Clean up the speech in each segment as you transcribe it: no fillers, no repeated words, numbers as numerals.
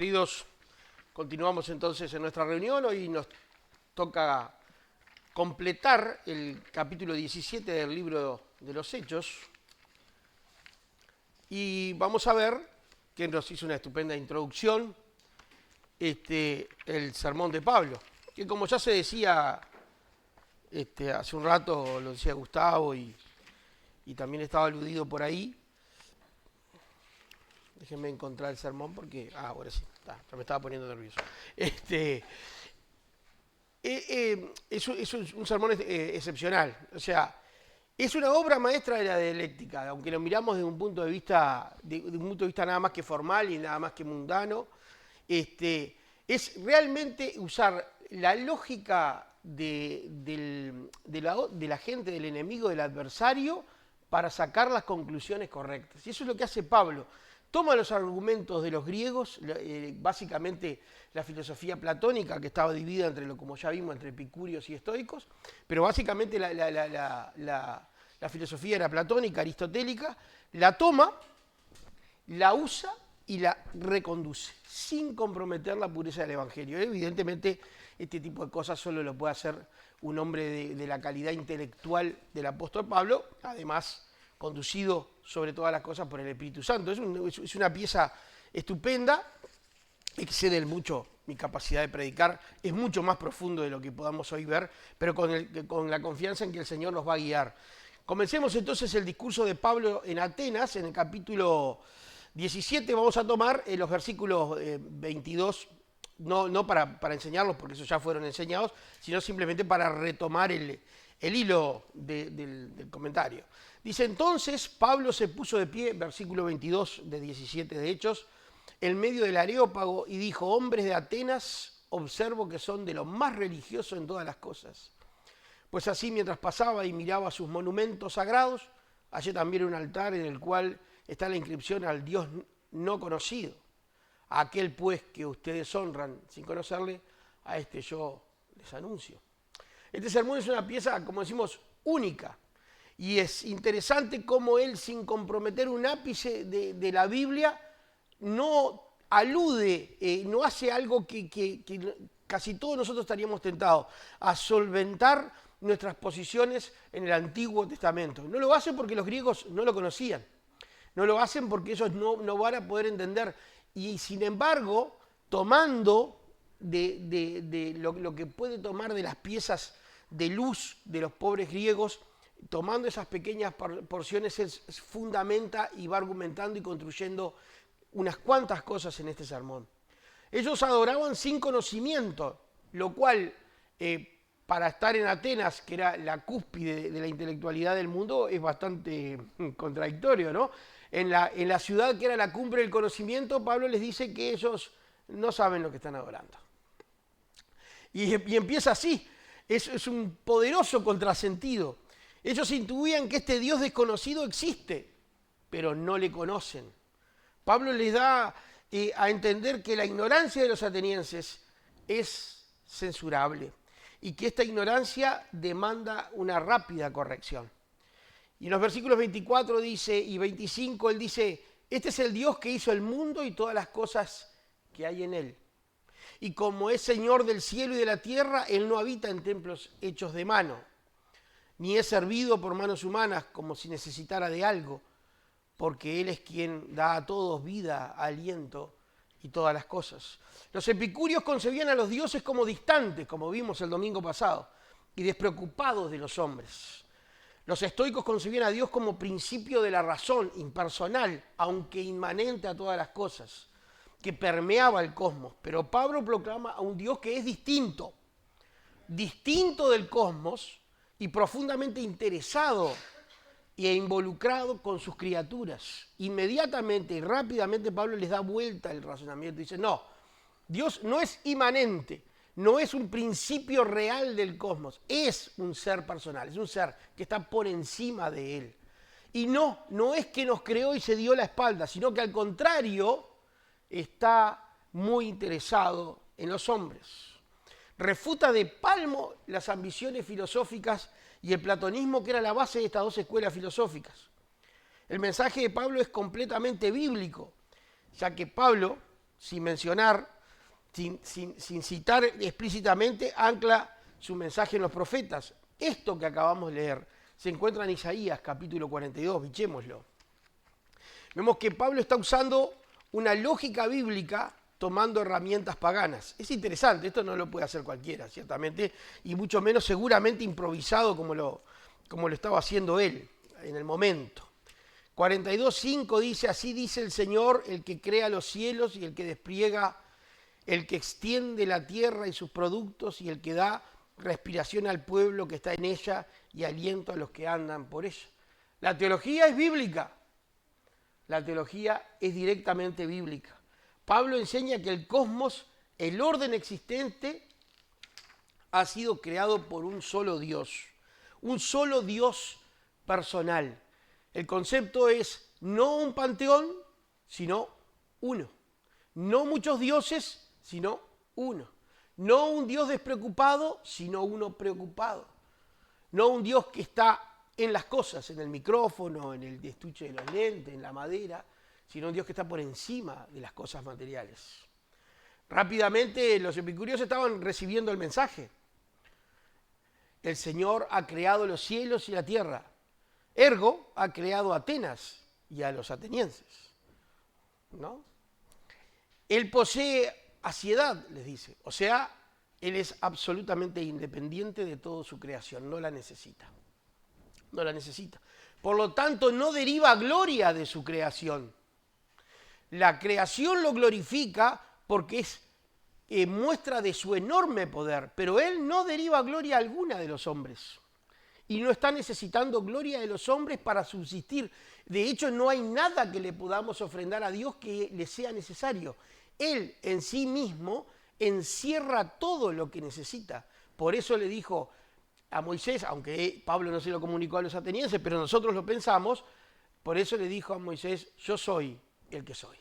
Queridos, continuamos entonces en nuestra reunión. Hoy nos toca completar el capítulo 17 del libro de los Hechos y vamos a ver, que nos hizo una estupenda introducción, el sermón de Pablo, que como ya se decía hace un rato, lo decía Gustavo y también estaba aludido por ahí. Déjenme encontrar el sermón porque... ahora sí, ya me estaba poniendo nervioso. Es un sermón excepcional. O sea, es una obra maestra de la dialéctica, aunque lo miramos desde un punto de vista, nada más que formal y nada más que mundano. Es realmente usar la lógica de la gente, del enemigo, del adversario, para sacar las conclusiones correctas. Y eso es lo que hace Pablo. Toma los argumentos de los griegos, básicamente la filosofía platónica, que estaba dividida entre, como ya vimos, entre epicúreos y estoicos, pero básicamente la filosofía era platónica, aristotélica, la toma, la usa y la reconduce, sin comprometer la pureza del Evangelio. Evidentemente, este tipo de cosas solo lo puede hacer un hombre de la calidad intelectual del apóstol Pablo, además conducido sobre todas las cosas por el Espíritu Santo. Es una pieza estupenda, excede mucho mi capacidad de predicar, es mucho más profundo de lo que podamos hoy ver, pero con la confianza en que el Señor nos va a guiar. Comencemos entonces el discurso de Pablo en Atenas, en el capítulo 17, vamos a tomar los versículos 22, no para enseñarlos, porque esos ya fueron enseñados, sino simplemente para retomar el hilo del comentario. Dice: entonces Pablo se puso de pie, versículo 22 de 17 de Hechos, en medio del Areópago y dijo: hombres de Atenas, observo que son de lo más religioso en todas las cosas. Pues así, mientras pasaba y miraba sus monumentos sagrados, hallé también un altar en el cual está la inscripción al Dios no conocido. A aquel pues que ustedes honran sin conocerle, a este yo les anuncio. Este sermón es una pieza, como decimos, única. Y es interesante cómo él, sin comprometer un ápice de la Biblia, no alude, no hace algo que casi todos nosotros estaríamos tentados, a solventar nuestras posiciones en el Antiguo Testamento. No lo hace porque los griegos no lo conocían. No lo hacen porque ellos no van a poder entender. Y sin embargo, tomando de lo que puede tomar de las piezas de luz de los pobres griegos, tomando esas pequeñas porciones, él fundamenta y va argumentando y construyendo unas cuantas cosas en este sermón. Ellos adoraban sin conocimiento, lo cual, para estar en Atenas, que era la cúspide de la intelectualidad del mundo, es bastante contradictorio, ¿no? En la ciudad que era la cumbre del conocimiento, Pablo les dice que ellos no saben lo que están adorando. Y empieza así. Es un poderoso contrasentido. Ellos intuían que este Dios desconocido existe, pero no le conocen. Pablo les da a entender que la ignorancia de los atenienses es censurable y que esta ignorancia demanda una rápida corrección. Y en los versículos 24 y 25 él dice: este es el Dios que hizo el mundo y todas las cosas que hay en él. Y como es Señor del cielo y de la tierra, él no habita en templos hechos de mano, ni es servido por manos humanas como si necesitara de algo, porque él es quien da a todos vida, aliento y todas las cosas. Los epicúreos concebían a los dioses como distantes, como vimos el domingo pasado, y despreocupados de los hombres. Los estoicos concebían a Dios como principio de la razón, impersonal, aunque inmanente a todas las cosas, que permeaba el cosmos. Pero Pablo proclama a un Dios que es distinto del cosmos y profundamente interesado e involucrado con sus criaturas. Inmediatamente y rápidamente Pablo les da vuelta el razonamiento y dice: no, Dios no es inmanente, no es un principio real del cosmos, es un ser personal, es un ser que está por encima de él. Y no es que nos creó y se dio la espalda, sino que al contrario está muy interesado en los hombres. Refuta de palmo las ambiciones filosóficas y el platonismo, que era la base de estas dos escuelas filosóficas. El mensaje de Pablo es completamente bíblico, ya que Pablo sin mencionar, sin citar explícitamente, ancla su mensaje en los profetas. Esto que acabamos de leer se encuentra en Isaías capítulo 42, bichémoslo. Vemos que Pablo está usando una lógica bíblica tomando herramientas paganas. Es interesante, esto no lo puede hacer cualquiera, ciertamente, y mucho menos seguramente improvisado como lo estaba haciendo él en el momento. 42:5 dice, así dice el Señor, el que crea los cielos y el que despliega, el que extiende la tierra y sus productos y el que da respiración al pueblo que está en ella y aliento a los que andan por ella. La teología es bíblica. La teología es directamente bíblica. Pablo enseña que el cosmos, el orden existente, ha sido creado por un solo Dios personal. El concepto es no un panteón, sino uno. No muchos dioses, sino uno. No un Dios despreocupado, sino uno preocupado. No un Dios que está en las cosas, en el micrófono, en el estuche de los lentes, en la madera, sino un Dios que está por encima de las cosas materiales. Rápidamente los epicúreos estaban recibiendo el mensaje. El Señor ha creado los cielos y la tierra. Ergo, ha creado a Atenas y a los atenienses. ¿No? Él posee aciedad, les dice. O sea, Él es absolutamente independiente de toda su creación. No la necesita. No la necesita. Por lo tanto, no deriva gloria de su creación. La creación lo glorifica porque es muestra de su enorme poder, pero Él no deriva gloria alguna de los hombres. Y no está necesitando gloria de los hombres para subsistir. De hecho, no hay nada que le podamos ofrendar a Dios que le sea necesario. Él en sí mismo encierra todo lo que necesita. Por eso le dijo a Moisés, aunque Pablo no se lo comunicó a los atenienses, pero nosotros lo pensamos, por eso le dijo a Moisés, yo soy el que soy.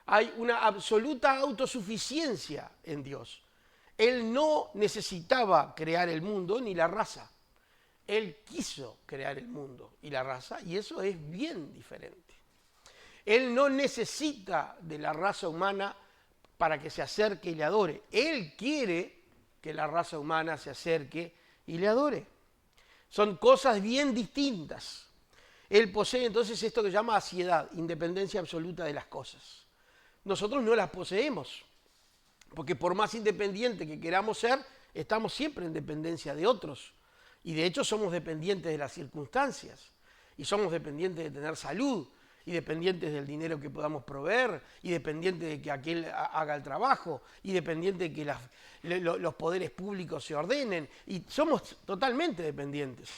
Hay una absoluta autosuficiencia en Dios. Él no necesitaba crear el mundo ni la raza. Él quiso crear el mundo y la raza, y eso es bien diferente. Él no necesita de la raza humana para que se acerque y le adore. Él quiere que la raza humana se acerque y le adore. Son cosas bien distintas. Él posee entonces esto que se llama aciedad, independencia absoluta de las cosas. Nosotros no las poseemos, porque por más independiente que queramos ser, estamos siempre en dependencia de otros. Y de hecho somos dependientes de las circunstancias, y somos dependientes de tener salud, y dependientes del dinero que podamos proveer, y dependientes de que aquel haga el trabajo, y dependientes de que los poderes públicos se ordenen, y somos totalmente dependientes.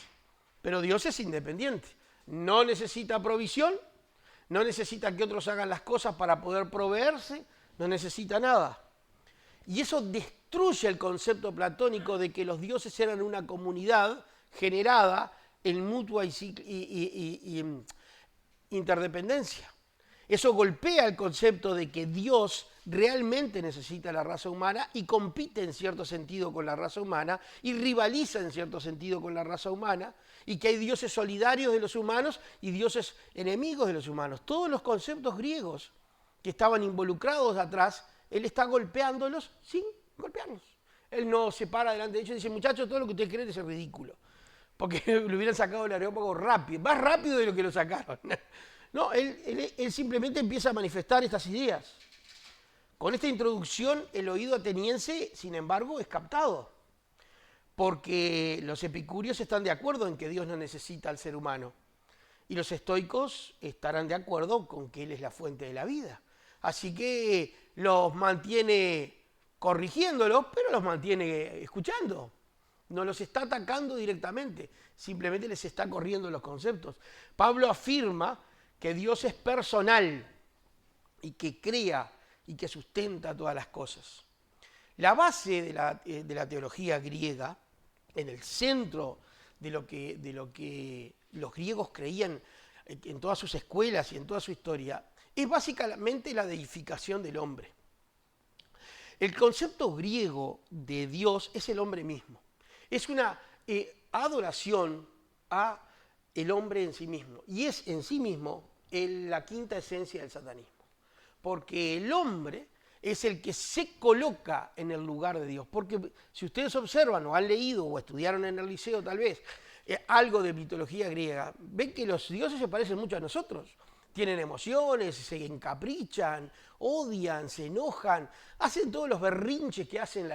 Pero Dios es independiente, no necesita provisión, no necesita que otros hagan las cosas para poder proveerse, no necesita nada. Y eso destruye el concepto platónico de que los dioses eran una comunidad generada en mutua y interdependencia. Eso golpea el concepto de que Dios realmente necesita a la raza humana y compite en cierto sentido con la raza humana y rivaliza en cierto sentido con la raza humana y que hay dioses solidarios de los humanos y dioses enemigos de los humanos. Todos los conceptos griegos que estaban involucrados atrás, él está golpeándolos sin golpearnos. Él no se para delante de ellos y dice, muchachos, todo lo que ustedes creen es ridículo. Porque lo hubieran sacado del areópago rápido, más rápido de lo que lo sacaron. No, él simplemente empieza a manifestar estas ideas. Con esta introducción, el oído ateniense, sin embargo, es captado. Porque los epicúreos están de acuerdo en que Dios no necesita al ser humano. Y los estoicos estarán de acuerdo con que Él es la fuente de la vida. Así que los mantiene corrigiéndolos, pero los mantiene escuchando. No los está atacando directamente, simplemente les está corriendo los conceptos. Pablo afirma que Dios es personal y que crea y que sustenta todas las cosas. La base de la teología griega, en el centro de lo que los griegos creían en todas sus escuelas y en toda su historia, es básicamente la deificación del hombre. El concepto griego de Dios es el hombre mismo. Es una adoración a el hombre en sí mismo. Y es en sí mismo la quinta esencia del satanismo. porque el hombre es el que se coloca en el lugar de Dios. Porque si ustedes observan o han leído o estudiaron en el liceo tal vez algo de mitología griega, ven que los dioses se parecen mucho a nosotros. Tienen emociones, se encaprichan, odian, se enojan, hacen todos los berrinches que hacen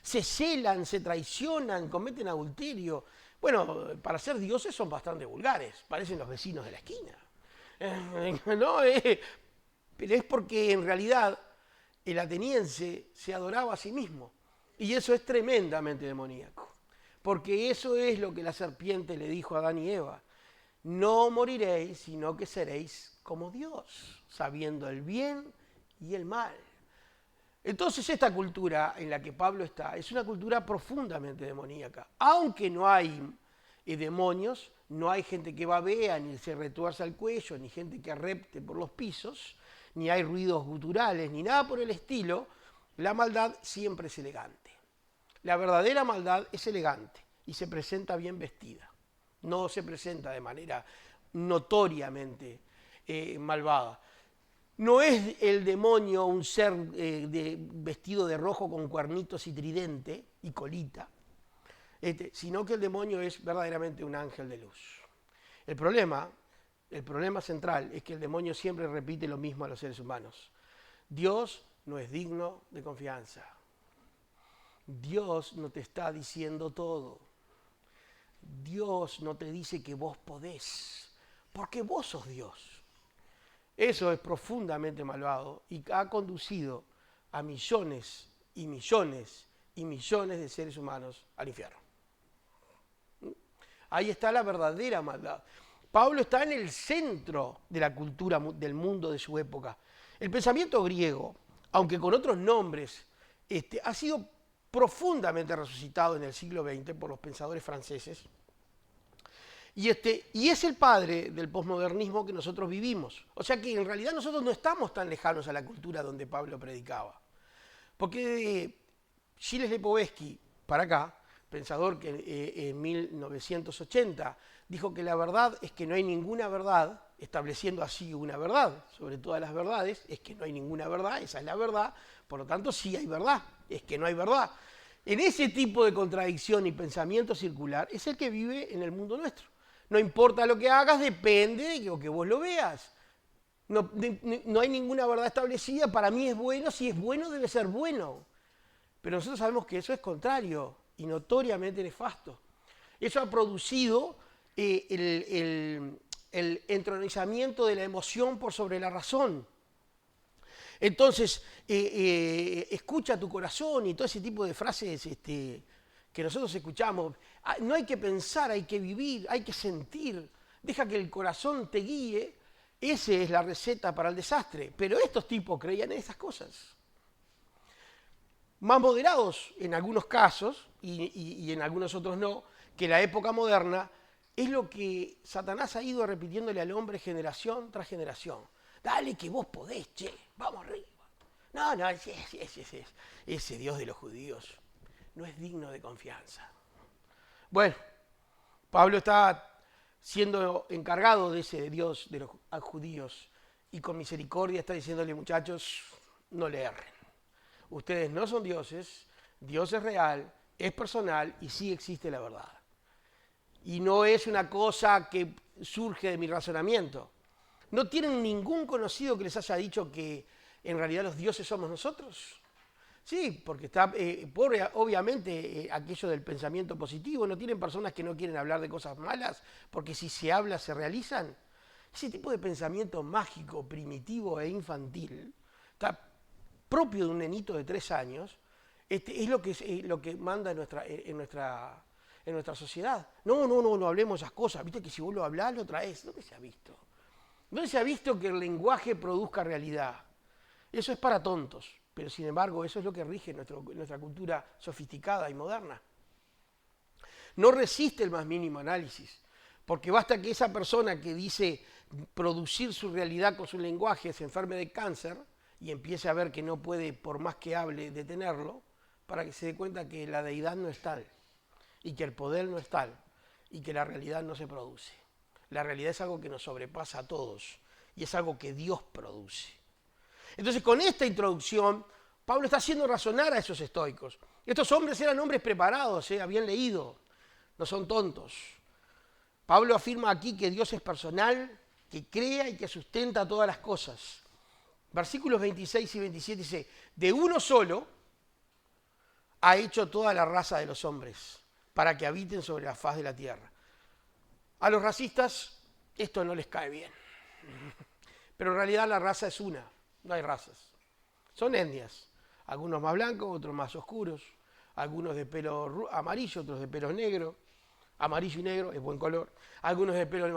se celan, se traicionan, cometen adulterio. Bueno, para ser dioses son bastante vulgares, parecen los vecinos de la esquina. ¿No? Pero es porque en realidad el ateniense se adoraba a sí mismo. Y eso es tremendamente demoníaco. Porque eso es lo que la serpiente le dijo a Adán y Eva. No moriréis, sino que seréis como Dios, sabiendo el bien y el mal. Entonces esta cultura en la que Pablo está es una cultura profundamente demoníaca. Aunque no hay demonios, no hay gente que babea, ni se retuerza el cuello, ni gente que repte por los pisos, ni hay ruidos guturales, ni nada por el estilo, la maldad siempre es elegante. La verdadera maldad es elegante y se presenta bien vestida. No se presenta de manera notoriamente malvada. No es el demonio un ser vestido de rojo con cuernitos y tridente y colita, sino que el demonio es verdaderamente un ángel de luz. El problema central es que el demonio siempre repite lo mismo a los seres humanos. Dios no es digno de confianza. Dios no te está diciendo todo. Dios no te dice que vos podés, porque vos sos Dios. Eso es profundamente malvado y ha conducido a millones y millones y millones de seres humanos al infierno. Ahí está la verdadera maldad. Pablo está en el centro de la cultura del mundo de su época. El pensamiento griego, aunque con otros nombres, ha sido profundamente resucitado en el siglo XX por los pensadores franceses. Y es el padre del posmodernismo que nosotros vivimos. O sea que en realidad nosotros no estamos tan lejanos a la cultura donde Pablo predicaba. Porque Gilles Lipovetsky, para acá, pensador que en 1980 dijo que la verdad es que no hay ninguna verdad, estableciendo así una verdad sobre todas las verdades, es que no hay ninguna verdad, esa es la verdad, por lo tanto sí hay verdad, es que no hay verdad. En ese tipo de contradicción y pensamiento circular es el que vive en el mundo nuestro. No importa lo que hagas, depende de que vos lo veas. No hay ninguna verdad establecida, para mí es bueno, si es bueno debe ser bueno. Pero nosotros sabemos que eso es contrario y notoriamente nefasto. Eso ha producido el entronizamiento de la emoción por sobre la razón. Entonces, escucha tu corazón y todo ese tipo de frases que nosotros escuchamos. No hay que pensar, hay que vivir, hay que sentir. Deja que el corazón te guíe. Esa es la receta para el desastre. Pero estos tipos creían en esas cosas. Más moderados en algunos casos, y en algunos otros no, que la época moderna, es lo que Satanás ha ido repitiéndole al hombre generación tras generación. Dale que vos podés, che, vamos arriba. No, ese Dios de los judíos no es digno de confianza. Bueno, Pablo está siendo encargado de ese Dios de los judíos y con misericordia está diciéndole, muchachos, no le erren. Ustedes no son dioses, Dios es real, es personal y sí existe la verdad. Y no es una cosa que surge de mi razonamiento. ¿No tienen ningún conocido que les haya dicho que en realidad los dioses somos nosotros? Sí, porque está, obviamente, aquello del pensamiento positivo. ¿No tienen personas que no quieren hablar de cosas malas porque si se habla se realizan? Ese tipo de pensamiento mágico, primitivo e infantil está propio de un nenito de 3 años, es lo que manda en nuestra sociedad. No hablemos esas cosas. Viste que si vos lo hablás, lo traes. ¿Dónde se ha visto? ¿Dónde se ha visto que el lenguaje produzca realidad? Eso es para tontos, pero sin embargo eso es lo que rige nuestra cultura sofisticada y moderna. No resiste el más mínimo análisis, porque basta que esa persona que dice producir su realidad con su lenguaje se enferme de cáncer y empiece a ver que no puede, por más que hable, detenerlo, para que se dé cuenta que la deidad no es tal, y que el poder no es tal, y que la realidad no se produce. La realidad es algo que nos sobrepasa a todos, y es algo que Dios produce. Entonces, con esta introducción, Pablo está haciendo razonar a esos estoicos. Estos hombres eran hombres preparados, habían leído, no son tontos. Pablo afirma aquí que Dios es personal, que crea y que sustenta todas las cosas. Versículos 26 y 27 dice, de uno solo ha hecho toda la raza de los hombres para que habiten sobre la faz de la tierra. A los racistas esto no les cae bien, pero en realidad la raza es una, no hay razas. Son etnias, algunos más blancos, otros más oscuros, algunos de pelo amarillo, otros de pelo negro. Amarillo y negro es buen color. Algunos de pelo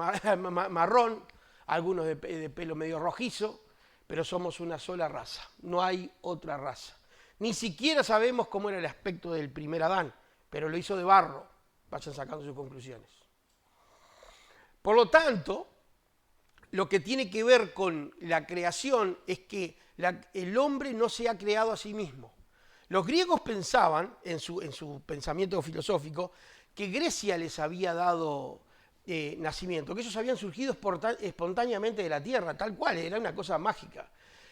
marrón, algunos de pelo medio rojizo, pero somos una sola raza, no hay otra raza. Ni siquiera sabemos cómo era el aspecto del primer Adán, pero lo hizo de barro. Vayan sacando sus conclusiones. Por lo tanto, lo que tiene que ver con la creación es que el hombre no se ha creado a sí mismo. Los griegos pensaban, en su pensamiento filosófico, que Grecia les había dado nacimiento, que ellos habían surgido espontáneamente de la tierra, tal cual, era una cosa mágica.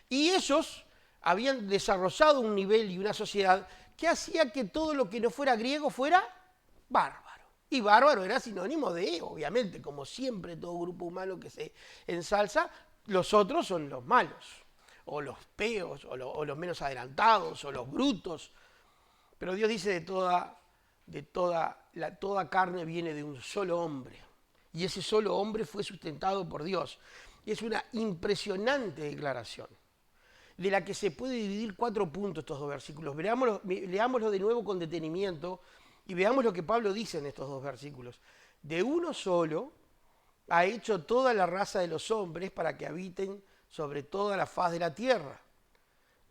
Y ellos habían desarrollado un nivel y una sociedad que hacía que todo lo que no fuera griego fuera bárbaro. Y bárbaro era sinónimo de, obviamente, como siempre todo grupo humano que se ensalza, los otros son los malos, o los peos, o los menos adelantados, o los brutos. Pero Dios dice toda carne viene de un solo hombre. Y ese solo hombre fue sustentado por Dios. Y es una impresionante declaración, de la que se puede dividir 4 puntos estos 2 versículos. Leámoslo de nuevo con detenimiento y veamos lo que Pablo dice en estos 2 versículos. De uno solo ha hecho toda la raza de los hombres para que habiten sobre toda la faz de la tierra.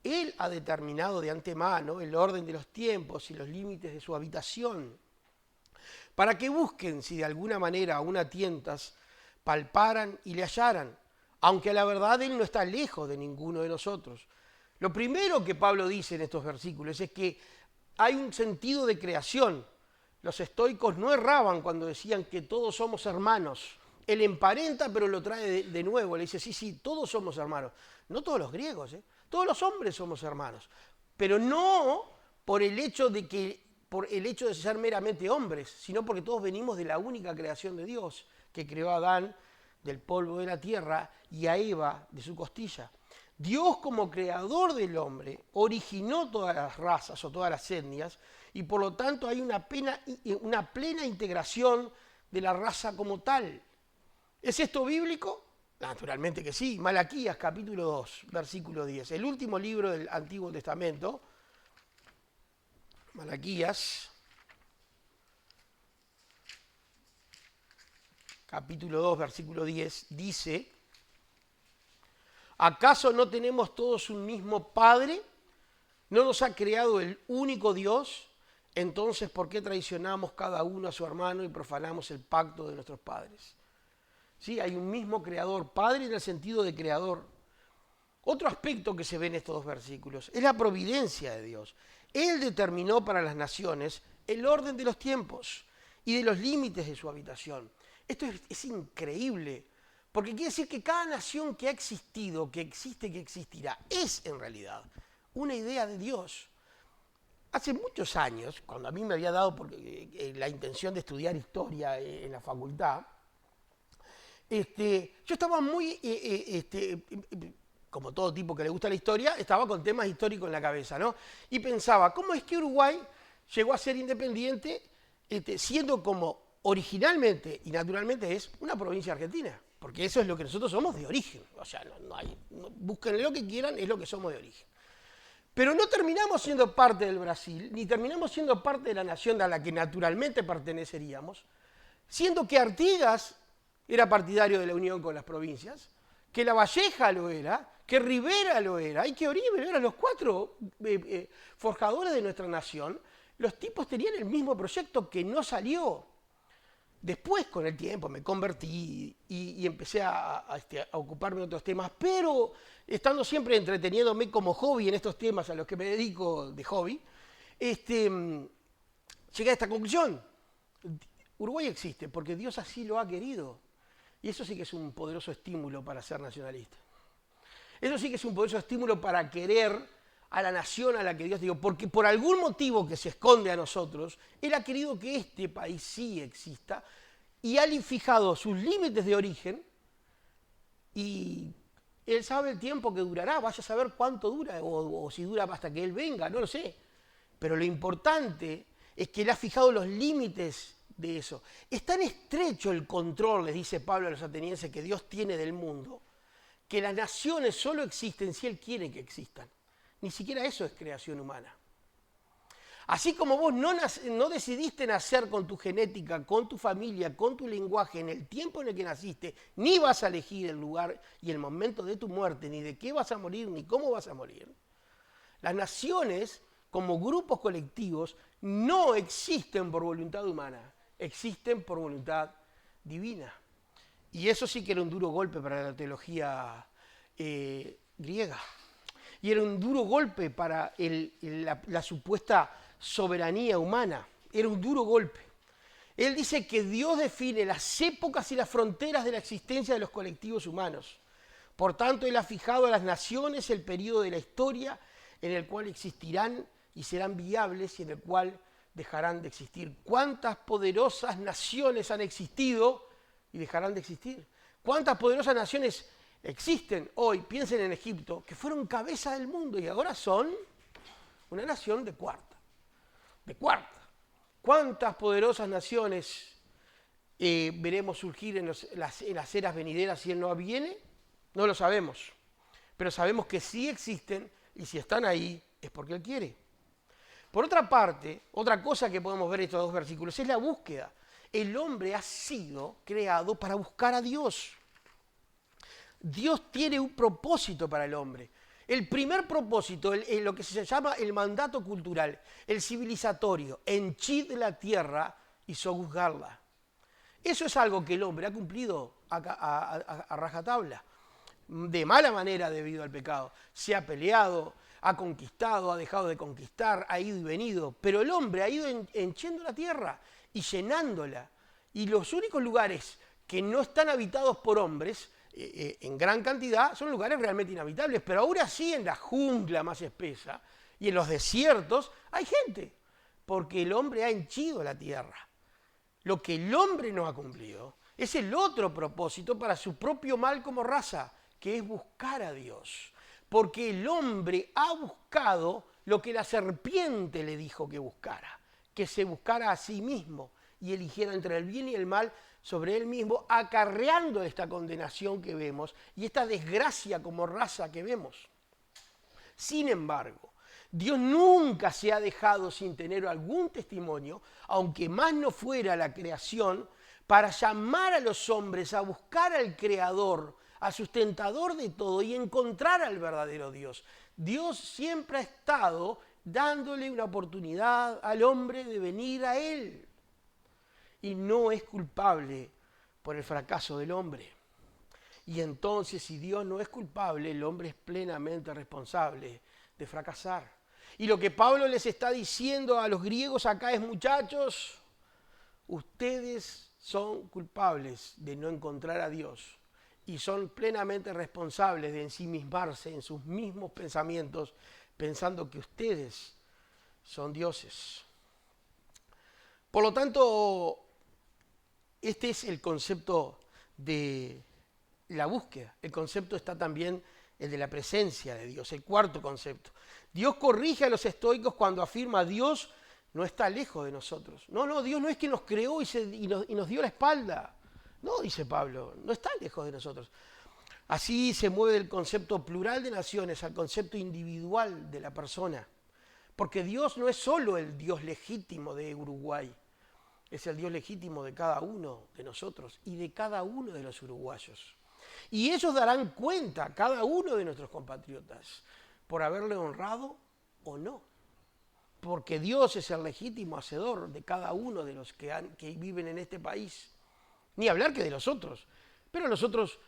Él ha determinado de antemano el orden de los tiempos y los límites de su habitación, para que busquen si de alguna manera aún a tientas palparan y le hallaran, aunque a la verdad Él no está lejos de ninguno de nosotros. Lo primero que Pablo dice en estos versículos es que hay un sentido de creación. Los estoicos no erraban cuando decían que todos somos hermanos. Él emparenta, pero lo trae de nuevo. Le dice, sí, todos somos hermanos. No todos los griegos, todos los hombres somos hermanos. Pero no por el hecho de ser meramente hombres, sino porque todos venimos de la única creación de Dios, que creó a Adán del polvo de la tierra y a Eva de su costilla. Dios, como creador del hombre, originó todas las razas o todas las etnias y por lo tanto hay una plena integración de la raza como tal. ¿Es esto bíblico? Naturalmente que sí. Malaquías capítulo 2, versículo 10. El último libro del Antiguo Testamento. Malaquías, capítulo 2, versículo 10, dice: ¿acaso no tenemos todos un mismo Padre? ¿No nos ha creado el único Dios? Entonces, ¿por qué traicionamos cada uno a su hermano y profanamos el pacto de nuestros padres? Sí, hay un mismo creador, Padre en el sentido de creador. Otro aspecto que se ve en estos 2 versículos es la providencia de Dios. Él determinó para las naciones el orden de los tiempos y de los límites de su habitación. Esto es increíble, porque quiere decir que cada nación que ha existido, que existe, que existirá, es en realidad una idea de Dios. Hace muchos años, cuando a mí me había dado la intención de estudiar historia en la facultad, yo estaba muy, como todo tipo que le gusta la historia, estaba con temas históricos en la cabeza, ¿no? Y pensaba, ¿cómo es que Uruguay llegó a ser independiente siendo como originalmente y naturalmente es una provincia argentina? Porque eso es lo que nosotros somos de origen. O sea, busquen lo que quieran, es lo que somos de origen. Pero no terminamos siendo parte del Brasil, ni terminamos siendo parte de la nación a la que naturalmente perteneceríamos, siendo que Artigas era partidario de la unión con las provincias, que La Valleja lo era, que Rivera lo era, y que Oribe lo eran los 4 forjadores de nuestra nación. Los tipos tenían el mismo proyecto que no salió. Después, con el tiempo, me convertí y empecé a ocuparme de otros temas, pero estando siempre entreteniéndome como hobby en estos temas a los que me dedico de hobby, llegué a esta conclusión. Uruguay existe porque Dios así lo ha querido. Y eso sí que es un poderoso estímulo para ser nacionalista. Eso sí que es un poderoso estímulo para querer a la nación a la que Dios dio, porque por algún motivo que se esconde a nosotros, Él ha querido que este país sí exista y ha fijado sus límites de origen y Él sabe el tiempo que durará, vaya a saber cuánto dura o si dura hasta que Él venga, no lo sé. Pero lo importante es que Él ha fijado los límites de eso. Es tan estrecho el control, les dice Pablo a los atenienses, que Dios tiene del mundo, que las naciones solo existen si Él quiere que existan. Ni siquiera eso es creación humana. Así como vos no decidiste nacer con tu genética, con tu familia, con tu lenguaje en el tiempo en el que naciste, ni vas a elegir el lugar y el momento de tu muerte, ni de qué vas a morir, ni cómo vas a morir. Las naciones, como grupos colectivos, no existen por voluntad humana, existen por voluntad divina. Y eso sí que era un duro golpe para la teología griega. Y era un duro golpe para la supuesta soberanía humana. Era un duro golpe. Él dice que Dios define las épocas y las fronteras de la existencia de los colectivos humanos. Por tanto, Él ha fijado a las naciones el periodo de la historia en el cual existirán y serán viables y en el cual dejarán de existir. ¿Cuántas poderosas naciones han existido y dejarán de existir? ¿Cuántas poderosas naciones existen hoy? Piensen en Egipto, que fueron cabeza del mundo y ahora son una nación de cuarta. De cuarta. ¿Cuántas poderosas naciones veremos surgir en las eras venideras si Él no viene? No lo sabemos. Pero sabemos que sí existen y si están ahí es porque Él quiere. Por otra parte, otra cosa que podemos ver en estos dos versículos es la búsqueda. El hombre ha sido creado para buscar a Dios. Dios tiene un propósito para el hombre. El primer propósito, lo que se llama el mandato cultural, el civilizatorio, henchid la tierra y sojuzgarla. Eso es algo que el hombre ha cumplido a rajatabla, de mala manera debido al pecado. Se ha peleado, ha conquistado, ha dejado de conquistar, ha ido y venido, pero el hombre ha ido henchiendo la tierra y llenándola. Y los únicos lugares que no están habitados por hombres, en gran cantidad, son lugares realmente inhabitables, pero aún así en la jungla más espesa y en los desiertos hay gente, porque el hombre ha henchido la tierra. Lo que el hombre no ha cumplido es el otro propósito para su propio mal como raza, que es buscar a Dios. Porque el hombre ha buscado lo que la serpiente le dijo que buscara, que se buscara a sí mismo y eligiera entre el bien y el mal sobre él mismo, acarreando esta condenación que vemos y esta desgracia como raza que vemos. Sin embargo, Dios nunca se ha dejado sin tener algún testimonio, aunque más no fuera la creación, para llamar a los hombres a buscar al Creador, al sustentador de todo y encontrar al verdadero Dios. Dios siempre ha estado dándole una oportunidad al hombre de venir a Él. Y no es culpable por el fracaso del hombre. Y entonces, si Dios no es culpable, el hombre es plenamente responsable de fracasar. Y lo que Pablo les está diciendo a los griegos acá es: muchachos, ustedes son culpables de no encontrar a Dios y son plenamente responsables de ensimismarse en sus mismos pensamientos, pensando que ustedes son dioses. Por lo tanto, este es el concepto de la búsqueda. El concepto está también el de la presencia de Dios, el cuarto concepto. Dios corrige a los estoicos cuando afirma: Dios no está lejos de nosotros. No, Dios no es que nos creó y nos dio la espalda. No, dice Pablo, no está lejos de nosotros. Así se mueve del concepto plural de naciones al concepto individual de la persona. Porque Dios no es solo el Dios legítimo de Uruguay, es el Dios legítimo de cada uno de nosotros y de cada uno de los uruguayos. Y ellos darán cuenta a cada uno de nuestros compatriotas por haberle honrado o no. Porque Dios es el legítimo hacedor de cada uno de los que viven en este país. Ni hablar que de los otros. Pero los otros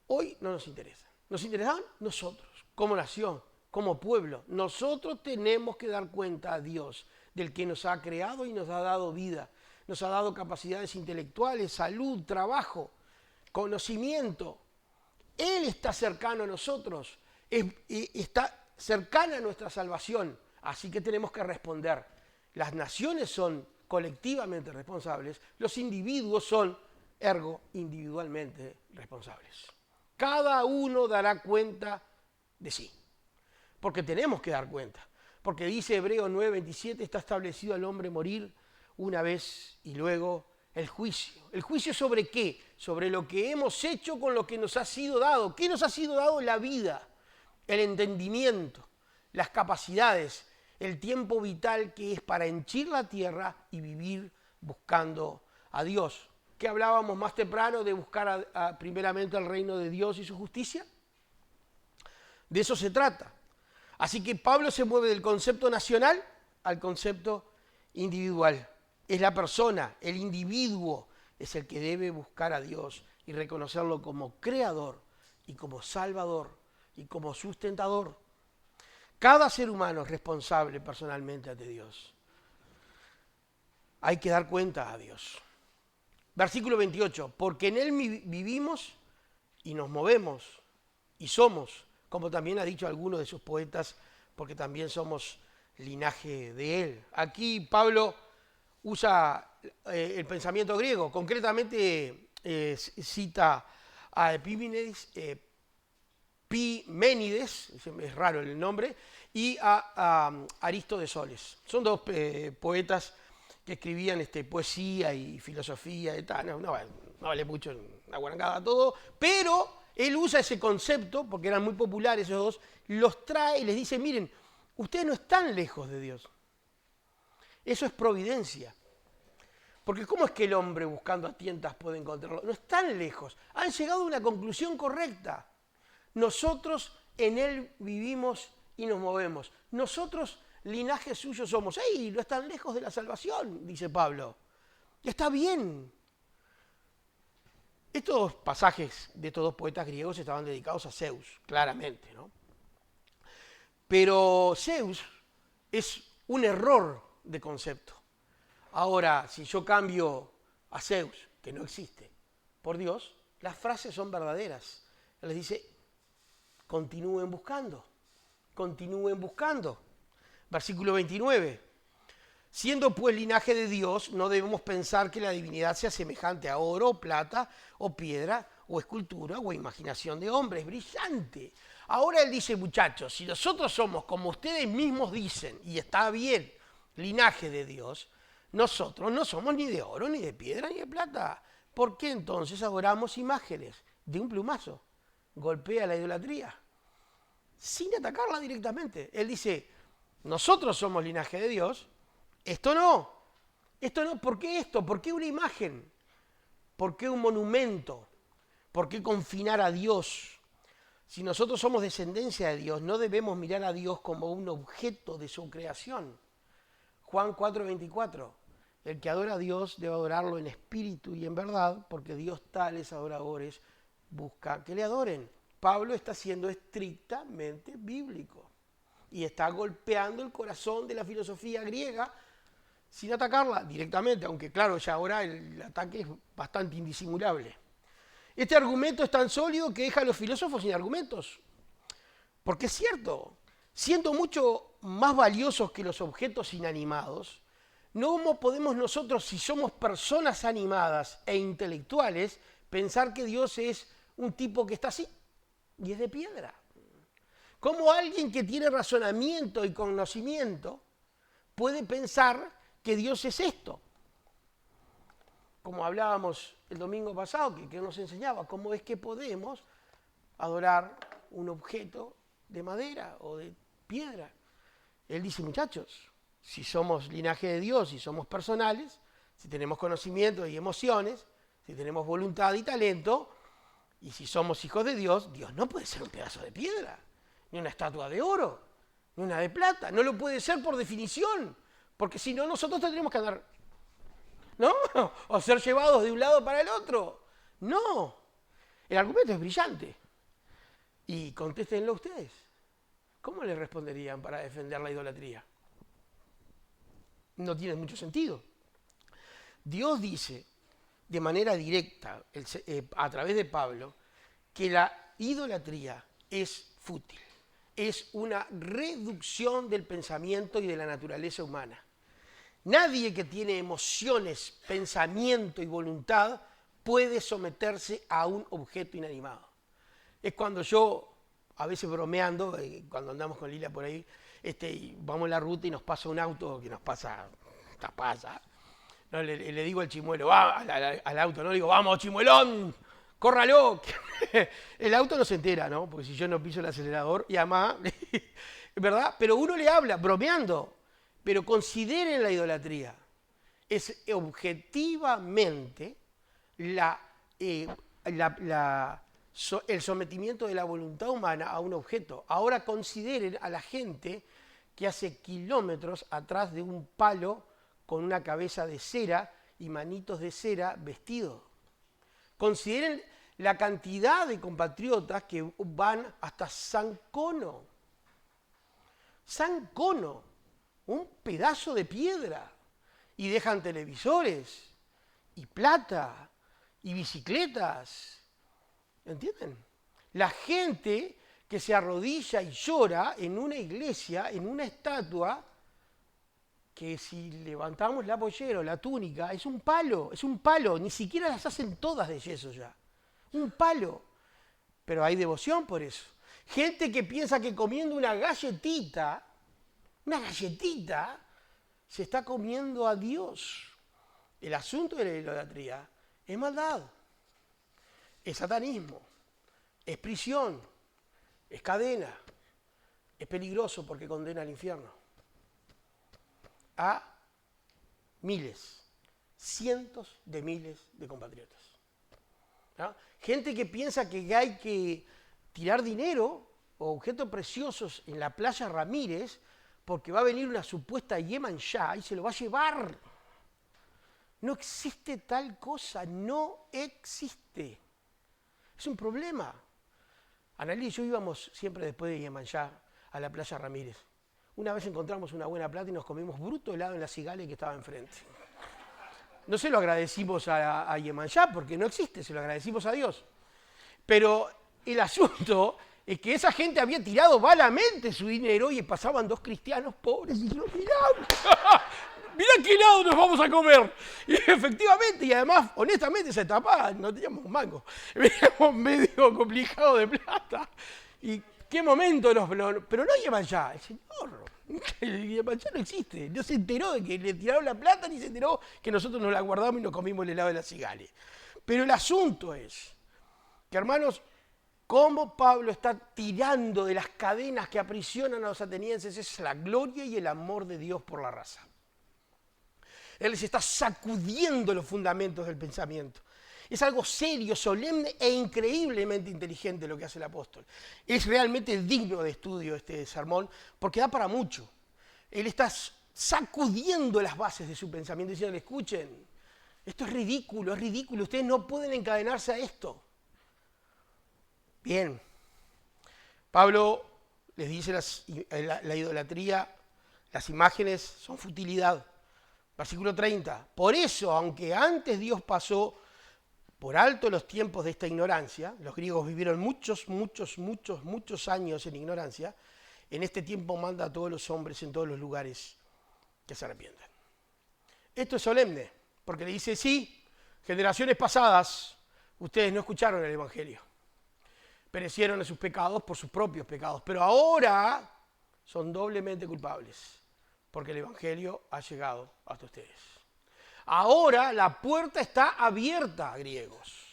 hoy no nos interesan. Nos interesan nosotros, como nación, como pueblo. Nosotros tenemos que dar cuenta a Dios del que nos ha creado y nos ha dado vida. Nos ha dado capacidades intelectuales, salud, trabajo, conocimiento. Él está cercano a nosotros. está cercana a nuestra salvación, así que tenemos que responder. Las naciones son colectivamente responsables, los individuos son, ergo, individualmente responsables. Cada uno dará cuenta de sí, porque tenemos que dar cuenta. Porque dice Hebreos 9:27, está establecido al hombre morir una vez y luego el juicio. ¿El juicio sobre qué? Sobre lo que hemos hecho con lo que nos ha sido dado. ¿Qué nos ha sido dado? La vida, el entendimiento, las capacidades, el tiempo vital que es para henchir la tierra y vivir buscando a Dios. ¿Qué hablábamos más temprano de buscar primeramente el reino de Dios y su justicia? De eso se trata. Así que Pablo se mueve del concepto nacional al concepto individual. Es la persona, el individuo, es el que debe buscar a Dios y reconocerlo como creador y como salvador y como sustentador. Cada ser humano es responsable personalmente ante Dios. Hay que dar cuenta a Dios. Versículo 28, porque en Él vivimos y nos movemos y somos, como también ha dicho alguno de sus poetas, porque también somos linaje de Él. Aquí Pablo usa el pensamiento griego, concretamente cita a Epímenes, Piménides, es raro el nombre, y a Aristo de Soles. Son dos poetas que escribían poesía y filosofía y tal. No vale mucho, una guarangada todo, pero él usa ese concepto, porque eran muy populares esos dos, los trae y les dice, miren, ustedes no están lejos de Dios. Eso es providencia. Porque ¿cómo es que el hombre buscando a tientas puede encontrarlo? No están lejos. Han llegado a una conclusión correcta. Nosotros en Él vivimos y nos movemos. Nosotros, linaje suyo somos. ¡Ey! No están lejos de la salvación, dice Pablo. Está bien. Estos pasajes de estos dos poetas griegos estaban dedicados a Zeus, claramente, ¿no? Pero Zeus es un error de concepto. Ahora, si yo cambio a Zeus, que no existe, por Dios, las frases son verdaderas. Él les dice, continúen buscando, continúen buscando. Versículo 29. Siendo pues linaje de Dios, no debemos pensar que la divinidad sea semejante a oro, o plata, o piedra, o escultura, o imaginación de hombre. Es brillante. Ahora él dice, muchachos, si nosotros somos, como ustedes mismos dicen, y está bien, linaje de Dios, nosotros no somos ni de oro, ni de piedra, ni de plata. ¿Por qué entonces adoramos imágenes de un plumazo? Golpea la idolatría, sin atacarla directamente. Él dice, nosotros somos linaje de Dios, esto no, ¿por qué esto? ¿Por qué una imagen? ¿Por qué un monumento? ¿Por qué confinar a Dios? Si nosotros somos descendencia de Dios, no debemos mirar a Dios como un objeto de su creación. Juan 4:24, el que adora a Dios debe adorarlo en espíritu y en verdad, porque Dios tales adoradores busca que le adoren. Pablo está siendo estrictamente bíblico y está golpeando el corazón de la filosofía griega sin atacarla directamente, aunque claro, ya ahora el ataque es bastante indisimulable. Este argumento es tan sólido que deja a los filósofos sin argumentos. Porque es cierto, siendo mucho más valiosos que los objetos inanimados, ¿cómo podemos nosotros, si somos personas animadas e intelectuales, pensar que Dios es un tipo que está así y es de piedra? ¿Cómo alguien que tiene razonamiento y conocimiento puede pensar que Dios es esto? Como hablábamos el domingo pasado, que nos enseñaba cómo es que podemos adorar un objeto de madera o de piedra. Él dice, muchachos, si somos linaje de Dios, si somos personales, si tenemos conocimiento y emociones, si tenemos voluntad y talento, y si somos hijos de Dios, Dios no puede ser un pedazo de piedra, ni una estatua de oro, ni una de plata. No lo puede ser por definición, porque si no, nosotros tendríamos que andar, ¿no? O ser llevados de un lado para el otro. No, el argumento es brillante. Y contéstenlo ustedes. ¿Cómo le responderían para defender la idolatría? No tiene mucho sentido. Dios dice de manera directa, a través de Pablo, que la idolatría es fútil. es una reducción del pensamiento y de la naturaleza humana. Nadie que tiene emociones, pensamiento y voluntad puede someterse a un objeto inanimado. Es cuando yo, a veces bromeando, cuando andamos con Lila por ahí, y vamos en la ruta y nos pasa un auto que nos pasa, no, le digo al chimuelo, al auto, no le digo, vamos chimuelón, córralo. El auto no se entera, ¿no? Porque si yo no piso el acelerador, y además, ¿verdad? Pero uno le habla, bromeando, pero consideren la idolatría. Es objetivamente el sometimiento de la voluntad humana a un objeto. Ahora consideren a la gente que hace kilómetros atrás de un palo con una cabeza de cera y manitos de cera vestido. Consideren la cantidad de compatriotas que van hasta San Cono. San Cono, un pedazo de piedra, y dejan televisores, y plata, y bicicletas. ¿Entienden? La gente que se arrodilla y llora en una iglesia, en una estatua, que si levantamos la pollera o la túnica, es un palo, ni siquiera las hacen todas de yeso ya. Un palo. Pero hay devoción por eso. Gente que piensa que comiendo una galletita, se está comiendo a Dios. El asunto de la idolatría es maldad, es satanismo, es prisión, es cadena, es peligroso porque condena al infierno. A miles, cientos de miles de compatriotas. ¿No? Gente que piensa que hay que tirar dinero o objetos preciosos en la playa Ramírez porque va a venir una supuesta Yemanjá y se lo va a llevar. No existe tal cosa, no existe. Es un problema. Analí y yo íbamos siempre después de Yemanjá a la playa Ramírez. Una vez encontramos una buena plata y nos comimos bruto helado en la Cigale que estaba enfrente. No se lo agradecimos a Yemanjá porque no existe, se lo agradecimos a Dios. Pero el asunto es que esa gente había tirado malamente su dinero y pasaban dos cristianos pobres y dijeron, mirá qué helado nos vamos a comer. Y efectivamente, y además, honestamente, esa etapa no teníamos un mango. Veníamos medio complicado de plata. Y qué momento pero no Yemanjá, el Señor. Yemanjá no existe. No se enteró de que le tiraron la plata ni se enteró que nosotros nos la guardamos y nos comimos el helado de la Cigale. Pero el asunto es que, hermanos, cómo Pablo está tirando de las cadenas que aprisionan a los atenienses es la gloria y el amor de Dios por la raza. Él les está sacudiendo los fundamentos del pensamiento. Es algo serio, solemne e increíblemente inteligente lo que hace el apóstol. Es realmente digno de estudio este sermón porque da para mucho. Él está sacudiendo las bases de su pensamiento diciendo, escuchen, esto es ridículo, ustedes no pueden encadenarse a esto. Bien, Pablo les dice la idolatría, las imágenes son futilidad. Versículo 30, por eso, aunque antes Dios pasó por alto los tiempos de esta ignorancia, los griegos vivieron muchos años en ignorancia, en este tiempo manda a todos los hombres en todos los lugares que se arrepientan. Esto es solemne, porque le dice, sí, generaciones pasadas, ustedes no escucharon el Evangelio. Perecieron en sus pecados por sus propios pecados, pero ahora son doblemente culpables, porque el Evangelio ha llegado hasta ustedes. Ahora la puerta está abierta, griegos.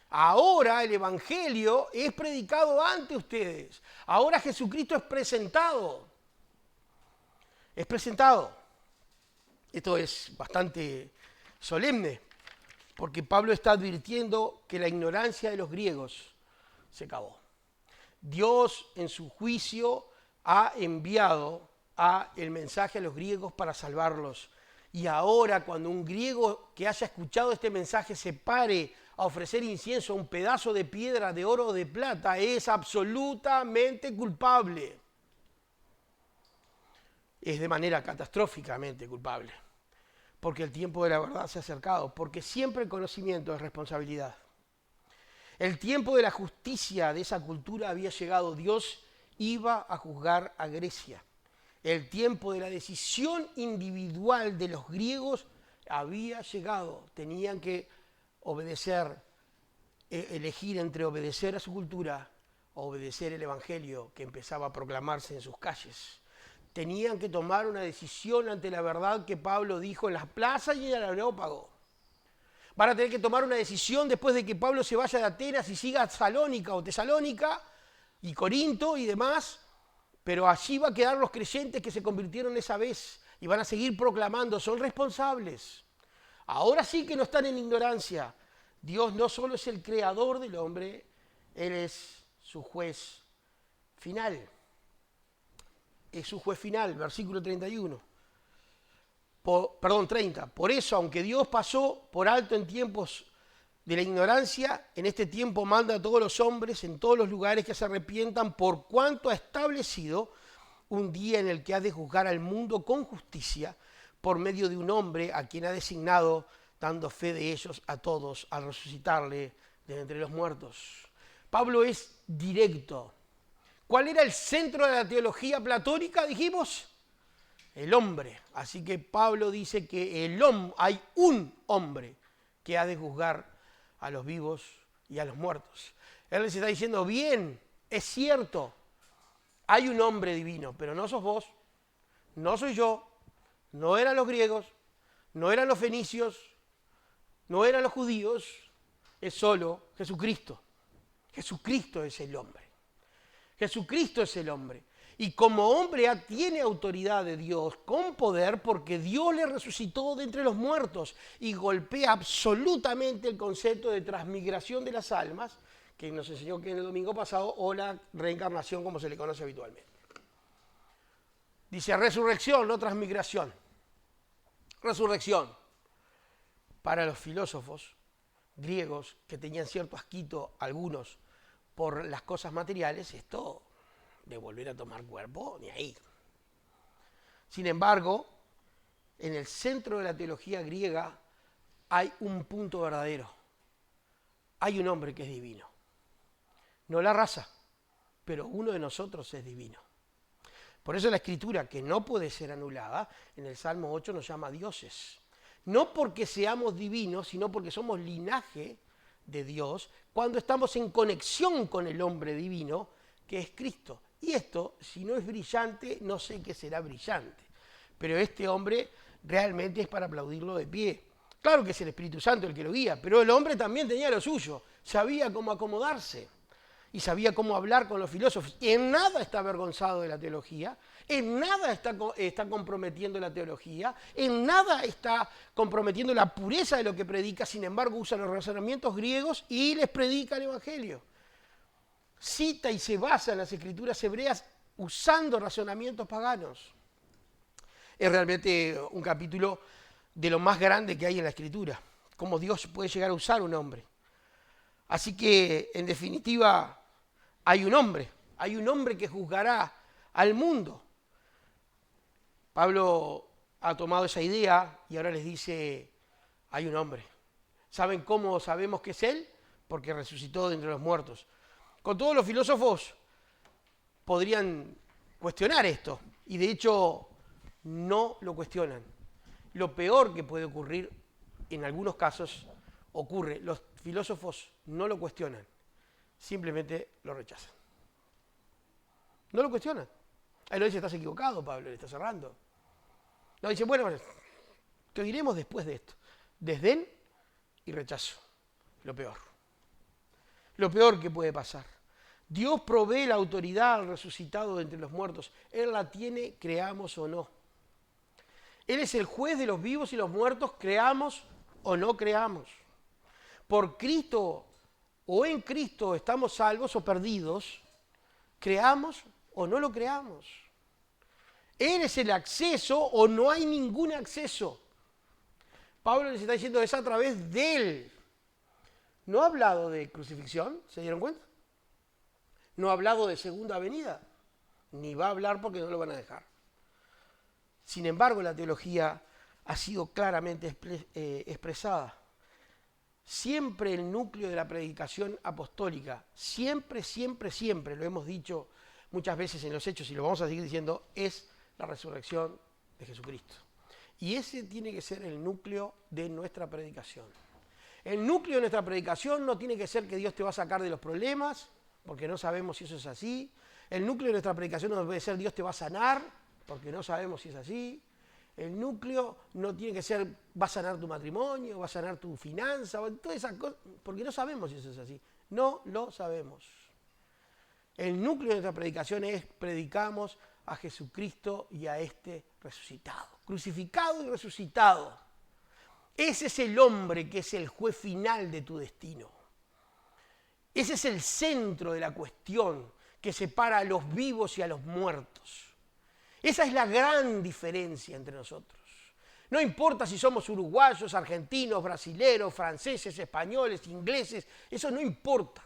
Ahora el Evangelio es predicado ante ustedes. Ahora Jesucristo es presentado. Es presentado. Esto es bastante solemne, porque Pablo está advirtiendo que la ignorancia de los griegos se acabó. Dios en su juicio ha enviado el mensaje a los griegos para salvarlos. Y ahora cuando un griego que haya escuchado este mensaje se pare a ofrecer incienso a un pedazo de piedra, de oro o de plata, es absolutamente culpable. Es de manera catastróficamente culpable. Porque el tiempo de la verdad se ha acercado. Porque siempre el conocimiento es responsabilidad. El tiempo de la justicia de esa cultura había llegado. Dios iba a juzgar a Grecia. El tiempo de la decisión individual de los griegos había llegado. Tenían que obedecer, elegir entre obedecer a su cultura o obedecer el evangelio que empezaba a proclamarse en sus calles. Tenían que tomar una decisión ante la verdad que Pablo dijo en las plazas y en el Areópago. Van a tener que tomar una decisión después de que Pablo se vaya de Atenas y siga a Salónica o Tesalónica y Corinto y demás, pero allí va a quedar los creyentes que se convirtieron esa vez y van a seguir proclamando, son responsables. Ahora sí que no están en ignorancia. Dios no solo es el creador del hombre, Él es su juez final. Es su juez final, versículo 31. 30. Por eso, aunque Dios pasó por alto en tiempos de la ignorancia, en este tiempo manda a todos los hombres en todos los lugares que se arrepientan, por cuanto ha establecido un día en el que ha de juzgar al mundo con justicia por medio de un hombre a quien ha designado, dando fe de ellos a todos al resucitarle de entre los muertos. Pablo es directo. ¿Cuál era el centro de la teología platónica, dijimos? El hombre. Así que Pablo dice que hay un hombre que ha de juzgar a los vivos y a los muertos. Él les está diciendo, bien, es cierto, hay un hombre divino, pero no sos vos, no soy yo, no eran los griegos, no eran los fenicios, no eran los judíos, es solo Jesucristo. Jesucristo es el hombre. Jesucristo es el hombre. Y como hombre tiene autoridad de Dios con poder porque Dios le resucitó de entre los muertos y golpea absolutamente el concepto de transmigración de las almas que nos enseñó que en el domingo pasado o la reencarnación como se le conoce habitualmente. Dice resurrección, no transmigración. Resurrección. Para los filósofos griegos que tenían cierto asquito, algunos, por las cosas materiales, esto de volver a tomar cuerpo, ni ahí. Sin embargo, en el centro de la teología griega hay un punto verdadero. Hay un hombre que es divino. No la raza, pero uno de nosotros es divino. Por eso la Escritura, que no puede ser anulada, en el Salmo 8 nos llama dioses. No porque seamos divinos, sino porque somos linaje de Dios, cuando estamos en conexión con el hombre divino, que es Cristo. Y esto, si no es brillante, no sé qué será brillante. Pero este hombre realmente es para aplaudirlo de pie. Claro que es el Espíritu Santo el que lo guía, pero el hombre también tenía lo suyo. Sabía cómo acomodarse y sabía cómo hablar con los filósofos. Y en nada está avergonzado de la teología, en nada está comprometiendo la teología, en nada está comprometiendo la pureza de lo que predica. Sin embargo, usa los razonamientos griegos y les predica el Evangelio. Cita y se basa en las escrituras hebreas usando razonamientos paganos. Es realmente un capítulo de lo más grande que hay en la escritura, cómo Dios puede llegar a usar un hombre. Así que, en definitiva, hay un hombre que juzgará al mundo. Pablo ha tomado esa idea y ahora les dice, hay un hombre. ¿Saben cómo sabemos que es él? Porque resucitó de entre los muertos. Con todos los filósofos podrían cuestionar esto, y de hecho no lo cuestionan. Lo peor que puede ocurrir, en algunos casos ocurre, los filósofos no lo cuestionan, simplemente lo rechazan. No lo cuestionan. Ahí lo dice, estás equivocado, Pablo, le está cerrando. No, dice, bueno, ¿qué diremos después de esto? Desdén y rechazo, lo peor. Lo peor que puede pasar. Dios provee la autoridad al resucitado de entre los muertos. Él la tiene, creamos o no. Él es el juez de los vivos y los muertos, creamos o no creamos. Por Cristo o en Cristo estamos salvos o perdidos, creamos o no lo creamos. Él es el acceso o no hay ningún acceso. Pablo les está diciendo es a través de Él. No ha hablado de crucifixión, ¿se dieron cuenta? No ha hablado de segunda venida, ni va a hablar porque no lo van a dejar. Sin embargo, la teología ha sido claramente expresada. Siempre el núcleo de la predicación apostólica, siempre, lo hemos dicho muchas veces en los Hechos, y lo vamos a seguir diciendo, es la resurrección de Jesucristo. Y ese tiene que ser el núcleo de nuestra predicación. El núcleo de nuestra predicación no tiene que ser que Dios te va a sacar de los problemas, porque no sabemos si eso es así. El núcleo de nuestra predicación no debe ser Dios te va a sanar, porque no sabemos si es así. El núcleo no tiene que ser va a sanar tu matrimonio, va a sanar tu finanza, todas esas cosas, porque no sabemos si eso es así. No lo sabemos. El núcleo de nuestra predicación es predicamos a Jesucristo y a este resucitado, crucificado y resucitado. Ese es el hombre que es el juez final de tu destino. Ese es el centro de la cuestión que separa a los vivos y a los muertos. Esa es la gran diferencia entre nosotros. No importa si somos uruguayos, argentinos, brasileros, franceses, españoles, ingleses, eso no importa.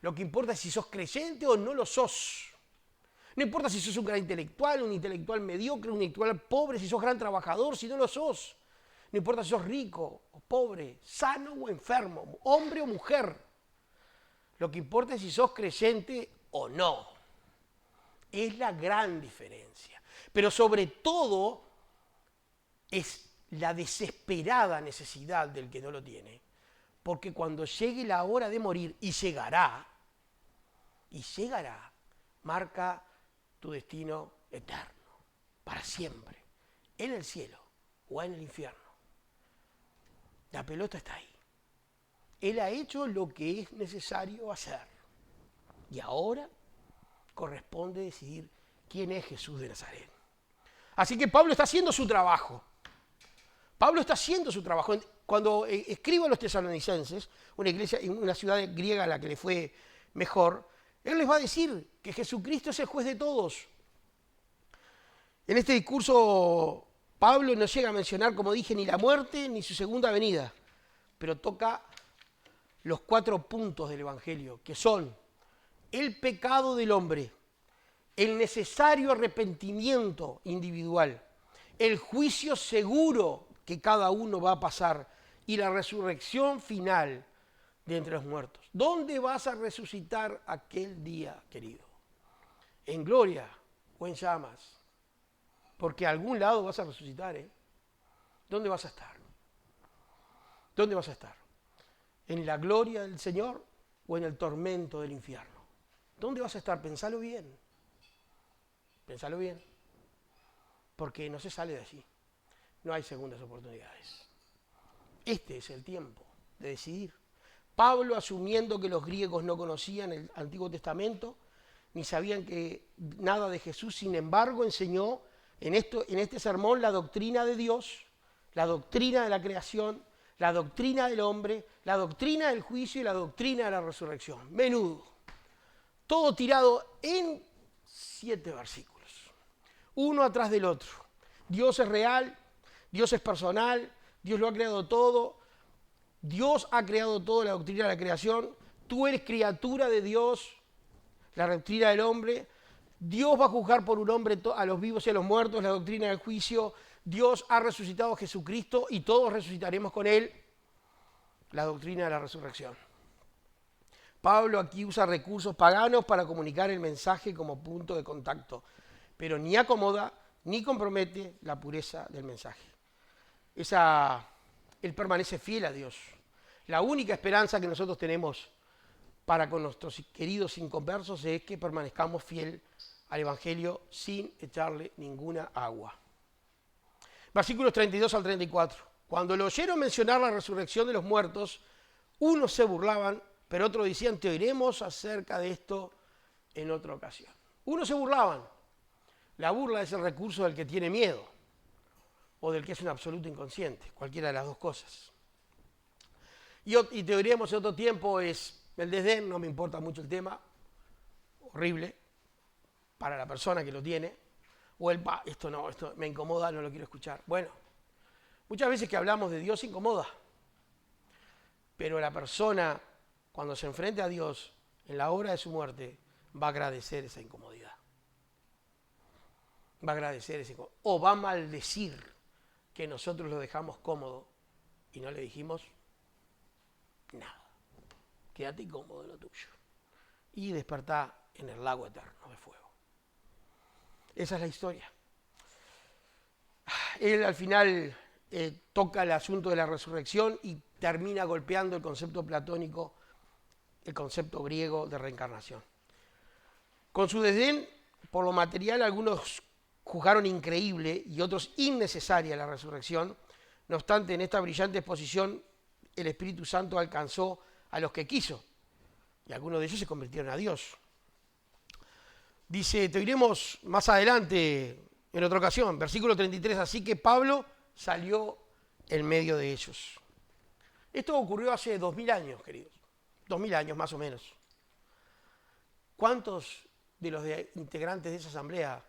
Lo que importa es si sos creyente o no lo sos. No importa si sos un gran intelectual, un intelectual mediocre, un intelectual pobre, si sos gran trabajador, si no lo sos. No importa si sos rico o pobre, sano o enfermo, hombre o mujer. Lo que importa es si sos creyente o no. Es la gran diferencia. Pero sobre todo es la desesperada necesidad del que no lo tiene. Porque cuando llegue la hora de morir, y llegará, marca tu destino eterno, para siempre, en el cielo o en el infierno. La pelota está ahí. Él ha hecho lo que es necesario hacer. Y ahora corresponde decidir quién es Jesús de Nazaret. Así que Pablo está haciendo su trabajo. Pablo está haciendo su trabajo. Cuando escribe a los tesalonicenses, una iglesia, una ciudad griega a la que le fue mejor, él les va a decir que Jesucristo es el juez de todos. En este discurso, Pablo no llega a mencionar, como dije, ni la muerte ni su segunda venida, pero toca los 4 puntos del Evangelio, que son el pecado del hombre, el necesario arrepentimiento individual, el juicio seguro que cada uno va a pasar y la resurrección final de entre los muertos. ¿Dónde vas a resucitar aquel día, querido? ¿En gloria o en llamas? Porque a algún lado vas a resucitar, ¿eh? ¿Dónde vas a estar? ¿Dónde vas a estar? ¿En la gloria del Señor o en el tormento del infierno? ¿Dónde vas a estar? Pensalo bien. Pensalo bien. Porque no se sale de allí. No hay segundas oportunidades. Este es el tiempo de decidir. Pablo, asumiendo que los griegos no conocían el Antiguo Testamento, ni sabían nada de Jesús, sin embargo, enseñó en este sermón la doctrina de Dios, la doctrina de la creación, la doctrina del hombre, la doctrina del juicio y la doctrina de la resurrección. Menudo. Todo tirado en 7 versículos, uno atrás del otro. Dios es real, Dios es personal, Dios lo ha creado todo, Dios ha creado todo, la doctrina de la creación, tú eres criatura de Dios, la doctrina del hombre, Dios va a juzgar por un hombre a los vivos y a los muertos, la doctrina del juicio, Dios ha resucitado a Jesucristo y todos resucitaremos con Él, la doctrina de la resurrección. Pablo aquí usa recursos paganos para comunicar el mensaje como punto de contacto, pero ni acomoda ni compromete la pureza del mensaje. Él permanece fiel a Dios. La única esperanza que nosotros tenemos para con nuestros queridos inconversos es que permanezcamos fiel al Evangelio sin echarle ninguna agua. Versículos 32 al 34. Cuando lo oyeron mencionar la resurrección de los muertos, unos se burlaban, pero otros decían, te oiremos acerca de esto en otra ocasión. Unos se burlaban. La burla es el recurso del que tiene miedo o del que es un absoluto inconsciente, cualquiera de las dos cosas. Y te oiremos en otro tiempo es el desdén, no me importa mucho el tema, horrible para la persona que lo tiene, o esto me incomoda, no lo quiero escuchar. Bueno, muchas veces que hablamos de Dios incomoda, pero la persona cuando se enfrente a Dios en la hora de su muerte va a agradecer esa incomodidad. Va a agradecer ese incomodidad. O va a maldecir que nosotros lo dejamos cómodo y no le dijimos nada. Quédate cómodo en lo tuyo. Y despertá en el lago eterno de fuego. Esa es la historia. Él al final toca el asunto de la resurrección y termina golpeando el concepto platónico, el concepto griego de reencarnación. Con su desdén por lo material, algunos juzgaron increíble y otros innecesaria la resurrección. No obstante, en esta brillante exposición, el Espíritu Santo alcanzó a los que quiso, y algunos de ellos se convirtieron a Dios. Dice, te oiremos más adelante, en otra ocasión, versículo 33, así que Pablo salió en medio de ellos. Esto ocurrió hace 2000 años, queridos, 2000 años más o menos. ¿Cuántos de los integrantes de esa asamblea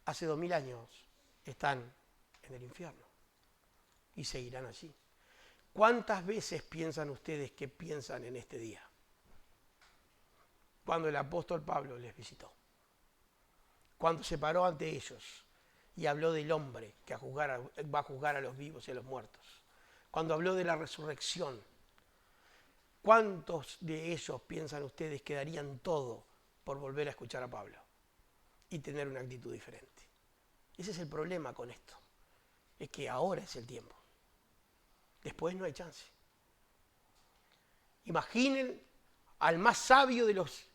hace 2000 años están en el infierno y seguirán allí? ¿Cuántas veces piensan ustedes que piensan en este día? Cuando el apóstol Pablo les visitó, cuando se paró ante ellos y habló del hombre que va a juzgar a los vivos y a los muertos, cuando habló de la resurrección, ¿cuántos de ellos piensan ustedes que darían todo por volver a escuchar a Pablo y tener una actitud diferente? Ese es el problema con esto, es que ahora es el tiempo, después no hay chance. Imaginen al más sabio de los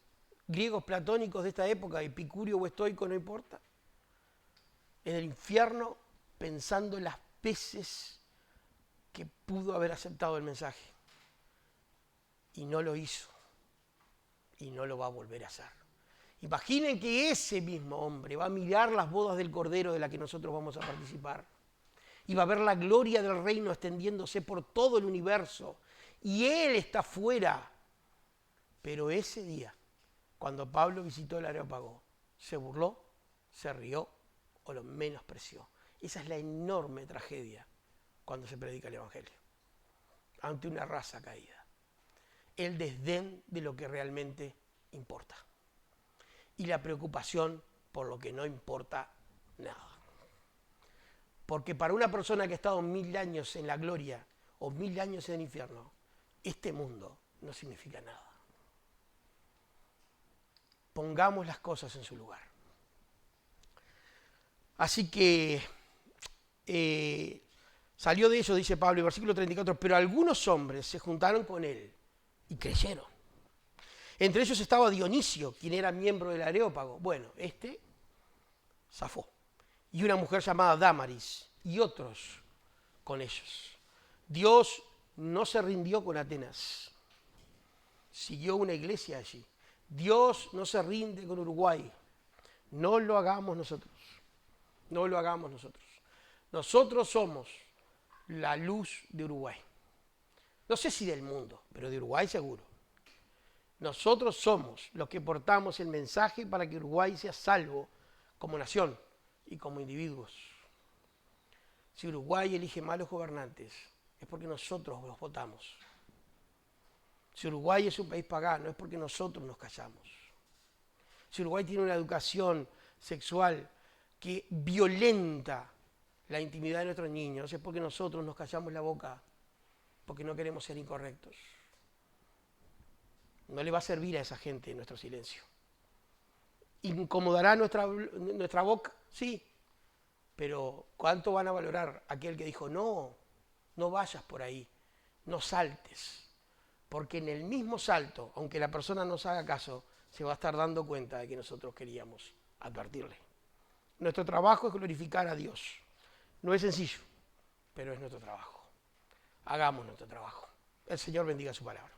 griegos platónicos de esta época, epicurio o estoico, no importa, en el infierno pensando en las veces que pudo haber aceptado el mensaje y no lo hizo y no lo va a volver a hacer. Imaginen que ese mismo hombre va a mirar las bodas del Cordero de la que nosotros vamos a participar y va a ver la gloria del reino extendiéndose por todo el universo y él está fuera. Pero ese día, cuando Pablo visitó el Areópago, se burló, se rió o lo menospreció. Esa es la enorme tragedia cuando se predica el Evangelio ante una raza caída. El desdén de lo que realmente importa y la preocupación por lo que no importa nada. Porque para una persona que ha estado 1000 años en la gloria o 1000 años en el infierno, este mundo no significa nada. Pongamos las cosas en su lugar. Así que salió de ellos, dice Pablo, en versículo 34, pero algunos hombres se juntaron con él y creyeron. Entre ellos estaba Dionisio, quien era miembro del Areópago. Bueno, este zafó. Y una mujer llamada Dámaris y otros con ellos. Dios no se rindió con Atenas. Siguió una iglesia allí. Dios no se rinde con Uruguay. No lo hagamos nosotros. No lo hagamos nosotros. Nosotros somos la luz de Uruguay. No sé si del mundo, pero de Uruguay seguro. Nosotros somos los que portamos el mensaje para que Uruguay sea salvo como nación y como individuos. Si Uruguay elige malos gobernantes, es porque nosotros los votamos. Si Uruguay es un país pagano, es porque nosotros nos callamos. Si Uruguay tiene una educación sexual que violenta la intimidad de nuestros niños, es porque nosotros nos callamos la boca, porque no queremos ser incorrectos. No le va a servir a esa gente nuestro silencio. ¿Incomodará nuestra boca? Sí. Pero ¿cuánto van a valorar aquel que dijo, no, no vayas por ahí, no saltes? Porque en el mismo salto, aunque la persona nos haga caso, se va a estar dando cuenta de que nosotros queríamos advertirle. Nuestro trabajo es glorificar a Dios. No es sencillo, pero es nuestro trabajo. Hagamos nuestro trabajo. El Señor bendiga su palabra.